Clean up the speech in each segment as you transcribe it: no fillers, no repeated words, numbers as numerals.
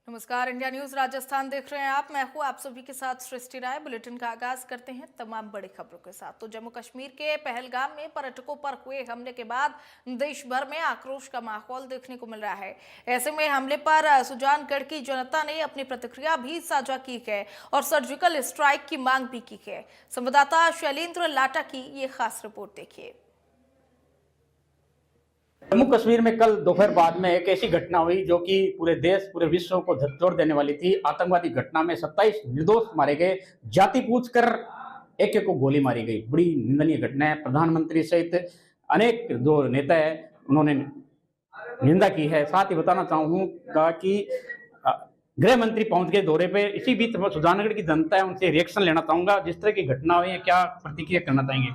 नमस्कार, India news Rajasthan देख रहे हैं आप। मैं हूं आप सभी के साथ सृष्टि राय। बुलेटिन का आगाज करते हैं तमाम बड़ी खबरों के साथ। तो जम्मू कश्मीर के पहलगाम में पर्यटकों पर हुए हमले के बाद देश भर में आक्रोश का माहौल देखने को मिल रहा है। ऐसे में हमले पर सुजानगढ़ की जनता ने अपनी प्रतिक्रिया भी साझा की है और सर्जिकल स्ट्राइक की मांग भी की है। संवाददाता शैलेंद्र लाटा की ये खास रिपोर्ट देखिए। जम्मू कश्मीर में कल दोपहर बाद में एक ऐसी घटना हुई जो कि पूरे देश पूरे विश्व को झकझोर देने वाली थी। आतंकवादी घटना में 27 निर्दोष मारे गए, जाति पूछकर एक को गोली मारी गई। बड़ी निंदनीय घटना है। प्रधानमंत्री सहित अनेक जो नेता है उन्होंने निंदा की है। साथ ही बताना चाहूंगा कि गृह मंत्री पहुंच गए दौरे पे। इसी बीच सुजानगढ़ की जनता है उनसे रिएक्शन लेना चाहूंगा। जिस तरह की घटना हुई है, क्या प्रतिक्रिया करना चाहेंगे?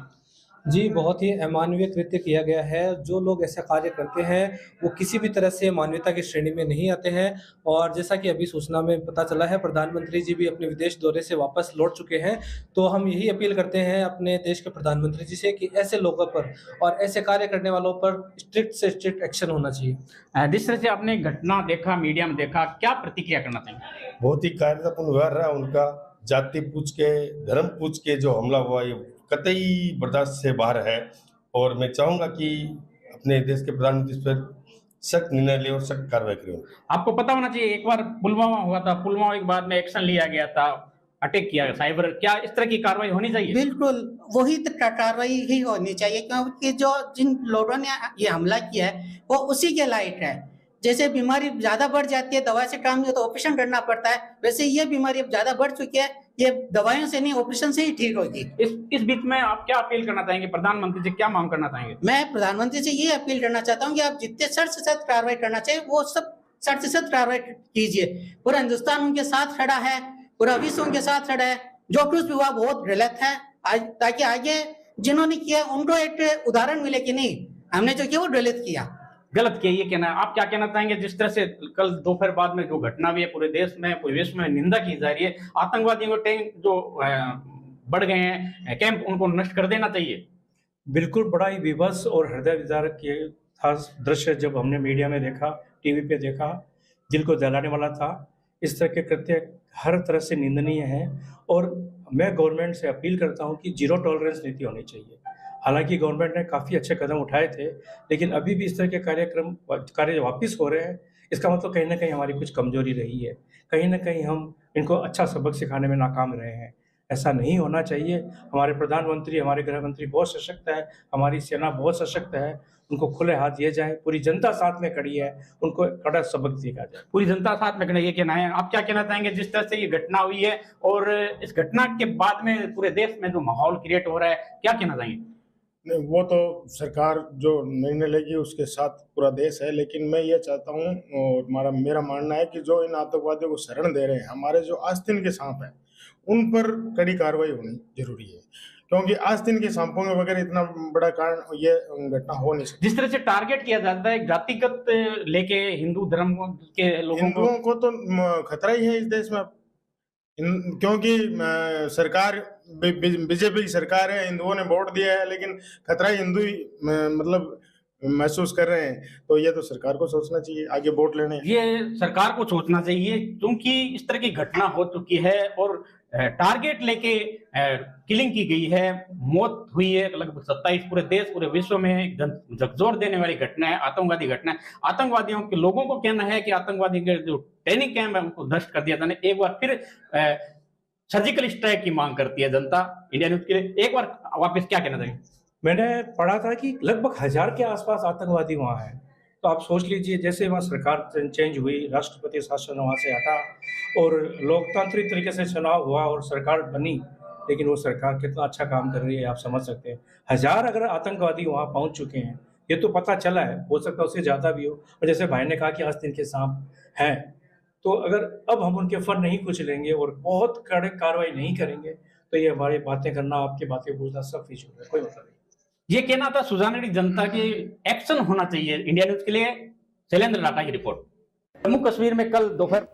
जी, बहुत ही अमानवीय कृत्य किया गया है। जो लोग ऐसा कार्य करते हैं वो किसी भी तरह से मानवता की श्रेणी में नहीं आते हैं। और जैसा कि अभी सूचना में पता चला है, प्रधानमंत्री जी भी अपने विदेश दौरे से वापस लौट चुके हैं। तो हम यही अपील करते हैं अपने देश के प्रधानमंत्री जी से कि ऐसे लोगों पर और ऐसे कार्य करने वालों पर स्ट्रिक्ट से स्ट्रिक्ट एक्शन होना चाहिए। जिस तरह से आपने घटना देखा, मीडिया में देखा, क्या प्रतिक्रिया करना चाहेंगे? बहुत ही कायरतापूर्ण व्यवहार रहा उनका। जाति पूछ के, धर्म पूछ के जो हमला हुआ ये कतई बर्दाश्त से बाहर है। और मैं चाहूंगा कि अपने देश के प्रधानमंत्री इस पर सख्त निर्णय ले और सख्त कार्रवाई करें। आपको पता होना चाहिए, एक बार पुलवामा हुआ था, पुलवामा के बाद में एक्शन लिया गया था, अटैक किया गया साइबर। क्या इस तरह की कार्रवाई होनी चाहिए? बिल्कुल वही कार्रवाई ही होनी चाहिए, क्योंकि जो जिन लोगों ने ये हमला किया है वो उसी के लायक है। जैसे बीमारी ज्यादा बढ़ जाती है, दवा से काम नहीं होता, ऑपरेशन करना पड़ता है, वैसे ये बीमारी अब ज्यादा बढ़ चुकी है, ये दवाइयों से नहीं ऑपरेशन से ही ठीक होगी। इस बीच में आप क्या अपील करना चाहेंगे? प्रधानमंत्री से क्या मांग करना चाहेंगे? मैं प्रधानमंत्री से ये अपील करना चाहता हूँ कि आप जितने सख्त से सख्त कार्रवाई करना चाहिए वो सब सख्त से सख्त कार्रवाई कीजिए। पूरा हिंदुस्तान उनके साथ खड़ा है, पूरा विश्व उनके साथ खड़ा है। जो कुछ भी हुआ बहुत गलत है, ताकि आगे जिन्होंने किया उनको एक उदाहरण मिले कि नहीं, हमने जो किया वो गलत किया। गलत किया, ये कहना है। आप क्या कहना चाहेंगे? जिस तरह से कल दोपहर बाद में जो घटना हुई है, पूरे देश में पूरे विश्व में निंदा की जा रही है। आतंकवादियों के टैंक जो बढ़ गए हैं, कैंप, उनको नष्ट कर देना चाहिए। बिल्कुल, बड़ा ही विवश और हृदय विदारक ये था दृश्य जब हमने मीडिया में देखा, टीवी पे देखा, दिल को दहलाने वाला था। इस तरह के कृत्य हर तरह से निंदनीय है और मैं गवर्नमेंट से अपील करता हूं कि जीरो टॉलरेंस नीति होनी चाहिए। हालांकि गवर्नमेंट ने काफ़ी अच्छे कदम उठाए थे, लेकिन अभी भी इस तरह के कार्य वापस हो रहे हैं। इसका मतलब कहीं ना कहीं हमारी कुछ कमजोरी रही है, कहीं ना कहीं हम इनको अच्छा सबक सिखाने में नाकाम रहे हैं। ऐसा नहीं होना चाहिए। हमारे प्रधानमंत्री, हमारे गृह मंत्री बहुत सशक्त है, हमारी सेना बहुत सशक्त है, उनको खुले हाथ दिए जाए। पूरी जनता साथ में खड़ी है, उनको कड़ा सबक दिया जाए। पूरी जनता साथ में खड़ी है, ये कहना है। आप क्या कहना चाहेंगे जिस तरह से ये घटना हुई है और इस घटना के बाद में पूरे देश में जो माहौल क्रिएट हो रहा है, क्या कहना चाहेंगे? नहीं, वो तो सरकार जो निर्णय लेगी उसके साथ पूरा देश है। लेकिन मैं ये चाहता हूँ और मेरा मानना है कि जो इन आतंकवादियों को शरण दे रहे हैं, हमारे जो आस्तीन के सांप हैं, उन पर कड़ी कार्रवाई होनी जरूरी है। क्योंकि आस्तीन के सांपों के बगैर इतना बड़ा कारण ये घटना हो नहीं सकती। जिस तरह से टारगेट किया जाता है जातिगत लेके हिंदू धर्म के लोगों हिंदुओं को तो खतरा ही है इस देश में। क्योंकि सरकार बीजेपी की सरकार है, हिंदुओं ने वोट दिया है, लेकिन खतरा हिंदू ही मतलब महसूस कर रहे हैं। तो ये तो सरकार को सोचना चाहिए, आगे वोट लेने। ये सरकार को सोचना चाहिए, क्योंकि इस तरह की घटना हो चुकी है और टारगेट लेके किलिंग की गई है, मौत हुई है लगभग 27। पूरे देश पूरे विश्व में झकझोर देने वाली घटना है, आतंकवादी घटना है। आतंकवादियों के लोगों को कहना है कि आतंकवादी के जो ट्रेनिंग कैंप है उनको ध्वस्त कर दिया जाए। एक बार फिर सर्जिकल स्ट्राइक की मांग करती है जनता। इंडिया न्यूज के लिए एक बार वापस क्या कहना चाहिए? मैंने पढ़ा था कि लगभग 1000 के आसपास आतंकवादी वहाँ हैं। तो आप सोच लीजिए, जैसे वहाँ सरकार चेंज हुई, राष्ट्रपति शासन वहाँ से हटा और लोकतांत्रिक तरीके से चुनाव हुआ और सरकार बनी, लेकिन वो सरकार कितना अच्छा काम कर रही है आप समझ सकते हैं। 1000 अगर आतंकवादी वहाँ पहुँच चुके हैं, ये तो पता चला है, हो सकता है उससे ज़्यादा भी हो। और जैसे भाई ने कहा कि आस्तीन के सांप हैं, तो अगर अब हम उनके फर नहीं कुचलेंगे और बहुत कड़े कार्रवाई नहीं करेंगे तो ये हमारी बातें करना, आपकी बातें पूछना सब फिजूल है, कोई मतलब नहीं। ये कहना था सुजानगढ़ जनता की। एक्शन होना चाहिए। इंडिया न्यूज के लिए शैलेंद्र लाटा की रिपोर्ट। जम्मू कश्मीर में कल दोपहर